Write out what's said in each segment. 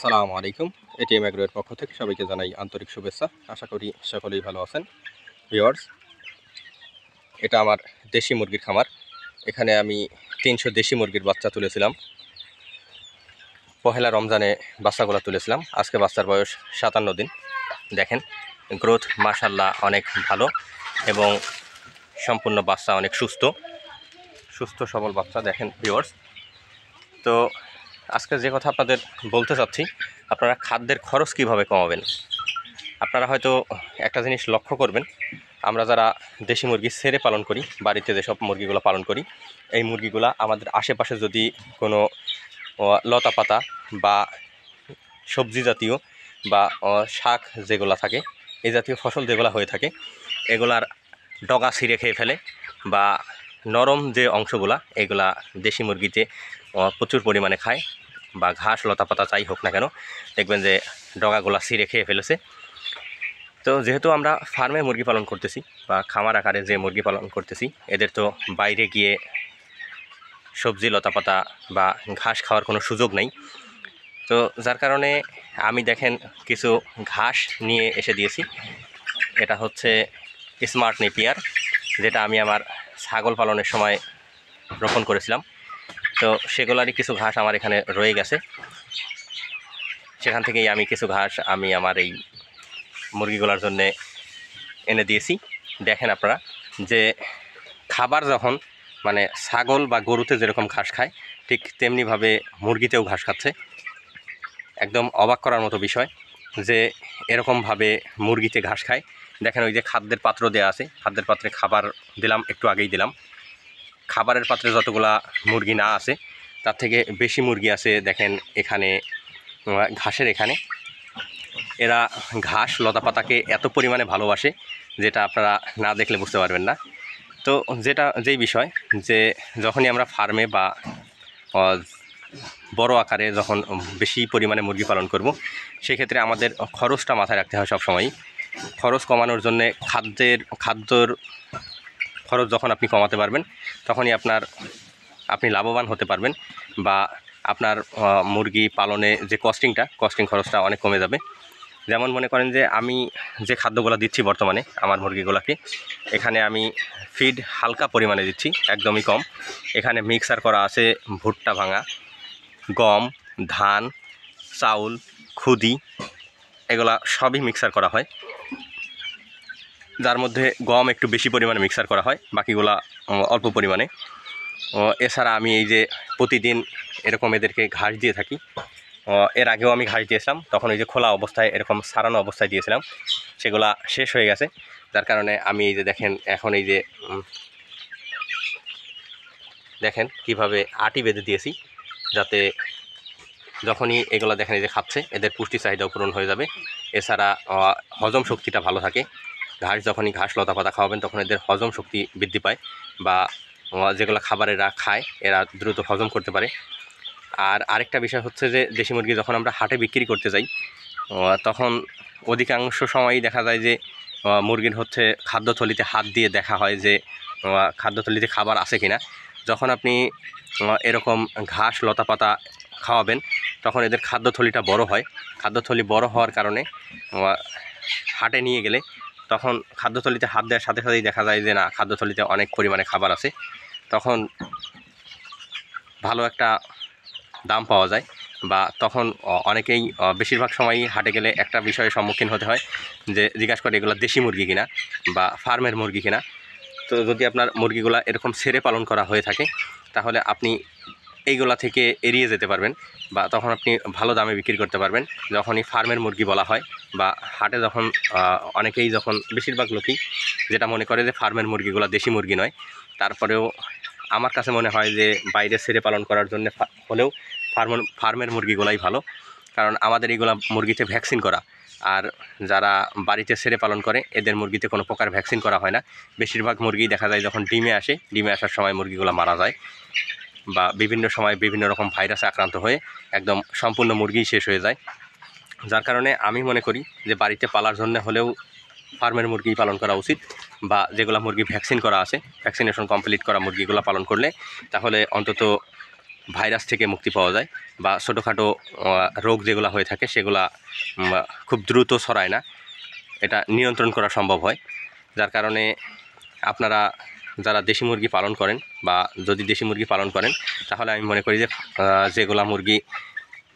আসসালামু আলাইকুম। এটিএম এগ্রোর পক্ষ থেকে সবাইকে জানাই আন্তরিক শুভেচ্ছা। আশা করি সকলেই ভালো আছেন। ভিউয়ার্স, এটা আমার দেশি মুরগির খামার। এখানে আমি ৩০০ দেশি মুরগির বাচ্চা তুলেছিলাম। পহেলা রমজানে বাচ্চাগুলো তুলেছিলাম। আজকে বাচ্চার বয়স ৫৭ দিন। দেখেন, গ্রোথ মাশাআল্লাহ অনেক ভালো এবং সম্পূর্ণ বাচ্চা অনেক সুস্থ সবল বাচ্চা। দেখেন ভিউয়ার্স, তো আজকে যে কথা আপনাদের বলতে চাচ্ছি, আপনারা খাদ্যের খরচ কিভাবে কমাবেন। আপনারা হয়তো একটা জিনিস লক্ষ্য করবেন, আমরা যারা দেশি মুরগি ছেড়ে পালন করি, বাড়িতে যেসব মুরগিগুলো পালন করি, এই মুরগিগুলা আমাদের আশেপাশে যদি কোনো লতা পাতা বা সবজি জাতীয় বা শাক যেগুলো থাকে, এই জাতীয় ফসল যেগুলো হয়ে থাকে, এগুলার ডগা ছিঁড়ে খেয়ে ফেলে বা নরম যে অংশগুলা, এগুলা দেশি মুরগিতে প্রচুর পরিমাণে খায় বা ঘাস লতা পাতা যাই হোক না কেন, দেখবেন যে ডগাগুলা ছিঁড়ে খেয়ে ফেলেছে। তো যেহেতু আমরা ফার্মে মুরগি পালন করতেছি বা খামার আকারে যে মুরগি পালন করতেছি, এদের তো বাইরে গিয়ে সবজি লতাপাতা বা ঘাস খাওয়ার কোনো সুযোগ নেই। তো যার কারণে আমি দেখেন কিছু ঘাস নিয়ে এসে দিয়েছি। এটা হচ্ছে স্মার্ট নেপিয়ার, যেটা আমি আমার ছাগল পালনের সময় রোপণ করেছিলাম। তো সেগুলারই কিছু ঘাস আমার এখানে রয়ে গেছে। সেখান থেকেই আমি কিছু ঘাস আমি আমার এই মুরগিগুলোর জন্যে এনে দিয়েছি। দেখেন আপনারা যে খাবার যখন মানে ছাগল বা গরুতে যেরকম ঘাস খায়, ঠিক তেমনিভাবে মুরগিতেও ঘাস খাচ্ছে। একদম অবাক করার মতো বিষয় যে এরকমভাবে মুরগিতে ঘাস খায়। দেখেন ওই যে খাদ্যের পাত্র দেওয়া আছে, খাদ্যের পাত্রে খাবার দিলাম, একটু আগেই দিলাম। খাবারের পাত্রে যতগুলা মুরগি না আছে, তার থেকে বেশি মুরগি আছে দেখেন এখানে ঘাসের এখানে। এরা ঘাস লতাপাতাকে এত পরিমাণে ভালোবাসে, যেটা আপনারা না দেখলে বুঝতে পারবেন না। তো যেই বিষয় যে যখনই আমরা ফার্মে বা বড় আকারে যখন বেশি পরিমাণে মুরগি পালন করব, সেক্ষেত্রে আমাদের খরচটা মাথায় রাখতে হয় সবসময়ই। খরচ কমানোর জন্যে খাদ্যর খরচ যখন আপনি কমাতে পারবেন, তখনই আপনি লাভবান হতে পারবেন বা আপনার মুরগি পালনে যে কস্টিং খরচটা অনেক কমে যাবে। যেমন মনে করেন যে আমি যে খাদ্যগুলো দিচ্ছি বর্তমানে আমার মুরগিগুলোকে, এখানে আমি ফিড হালকা পরিমাণে দিচ্ছি, একদমই কম। এখানে মিক্সার করা আছে ভুট্টা ভাঙা, গম, ধান, চাউল, খুদি, এগুলা সবই মিক্সার করা হয়। যার মধ্যে গম একটু বেশি পরিমাণে মিক্সার করা হয়, বাকিগুলা অল্প পরিমাণে। এছাড়া আমি এই যে প্রতিদিন এরকম এদেরকে ঘাস দিয়ে থাকি। এর আগেও আমি ঘাস দিয়েছিলাম, তখন ওই যে খোলা অবস্থায় এরকম সারানো অবস্থায় দিয়েছিলাম, সেগুলা শেষ হয়ে গেছে। যার কারণে আমি এই যে দেখেন এখন এই যে দেখেন কিভাবে আটি বেঁধে দিয়েছি, যাতে যখনই এগুলো দেখেন এই যে খাচ্ছে, এদের পুষ্টি চাহিদাও পূরণ হয়ে যাবে। এছাড়া হজম শক্তিটা ভালো থাকে। যখনই ঘাস লতা পাতা খাওয়াবেন, তখন এদের হজম শক্তি বৃদ্ধি পায় বা যেগুলো খাবার এরা খায়, এরা দ্রুত হজম করতে পারে। আর আরেকটা বিষয় হচ্ছে যে দেশি মুরগি যখন আমরা হাটে বিক্রি করতে যাই, তখন অধিকাংশ সময়ই দেখা যায় যে মুরগির হচ্ছে খাদ্যথলিতে হাত দিয়ে দেখা হয় যে খাদ্যথলিতে খাবার আছে কিনা। যখন আপনি এরকম ঘাস লতাপাতা খাওয়াবেন, তখন এদের খাদ্যথলিটা বড় হয়। খাদ্যথলি বড় হওয়ার কারণে হাটে নিয়ে গেলে তখন খাদ্যথলিতে হাত দেওয়ার সাথে সাথেই দেখা যায় যে না, খাদ্যথলিতে অনেক পরিমাণে খাবার আছে। তখন ভালো একটা দাম পাওয়া যায় বা তখন অনেকেই বেশিরভাগ সময়ই হাটে গেলে একটা বিষয়ের সম্মুখীন হতে হয় যে জিজ্ঞাসা করে এগুলো দেশি মুরগি কিনা বা ফার্মের মুরগি কিনা। তো যদি আপনার মুরগিগুলা এরকম ছেড়ে পালন করা হয়ে থাকে, তাহলে আপনি এইগুলা থেকে এড়িয়ে যেতে পারবেন বা তখন আপনি ভালো দামে বিক্রি করতে পারবেন। যখনই ফার্মের মুরগি বলা হয় বা হাটে যখন যখন বেশিরভাগ লোকই যেটা মনে করে যে ফার্মের মুরগিগুলো দেশি মুরগি নয়, তারপরেও আমার কাছে মনে হয় যে বাইরে ছেড়ে পালন করার জন্য হলেও ফার্মের মুরগিগুলাই ভালো। কারণ আমাদের এইগুলা মুরগিতে ভ্যাকসিন করা, আর যারা বাড়িতে ছেড়ে পালন করে এদের মুরগিতে কোনো প্রকার ভ্যাকসিন করা হয় না। বেশিরভাগ মুরগি দেখা যায় যখন ডিমে আসার সময় মুরগিগুলো মারা যায় বা বিভিন্ন সময় বিভিন্ন রকম ভাইরাসে আক্রান্ত হয়ে একদম সম্পূর্ণ মুরগি শেষ হয়ে যায়। যার কারণে আমি মনে করি যে বাড়িতে পালার জন্য হলেও ফার্মের মুরগি পালন করা উচিত বা যেগুলো মুরগি ভ্যাকসিন করা আছে, ভ্যাকসিনেশন কমপ্লিট করা মুরগিগুলো পালন করলে তাহলে অন্তত ভাইরাস থেকে মুক্তি পাওয়া যায়, বা ছোটোখাটো রোগ যেগুলো হয়ে থাকে সেগুলা খুব দ্রুত ছড়ায় না, এটা নিয়ন্ত্রণ করা সম্ভব হয়। যার কারণে আপনারা যারা দেশি মুরগি পালন করেন, বা যদি দেশি মুরগি পালন করেন, তাহলে আমি মনে করি যে যেগুলা মুরগি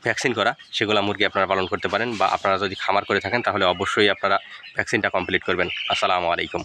ভ্যাকসিন করা সেগুলা মুরগি আপনারা পালন করতে পারেন, বা আপনারা যদি খামার করে থাকেন তাহলে অবশ্যই আপনারা ভ্যাকসিনটা কমপ্লিট করবেন। আসসালামু আলাইকুম।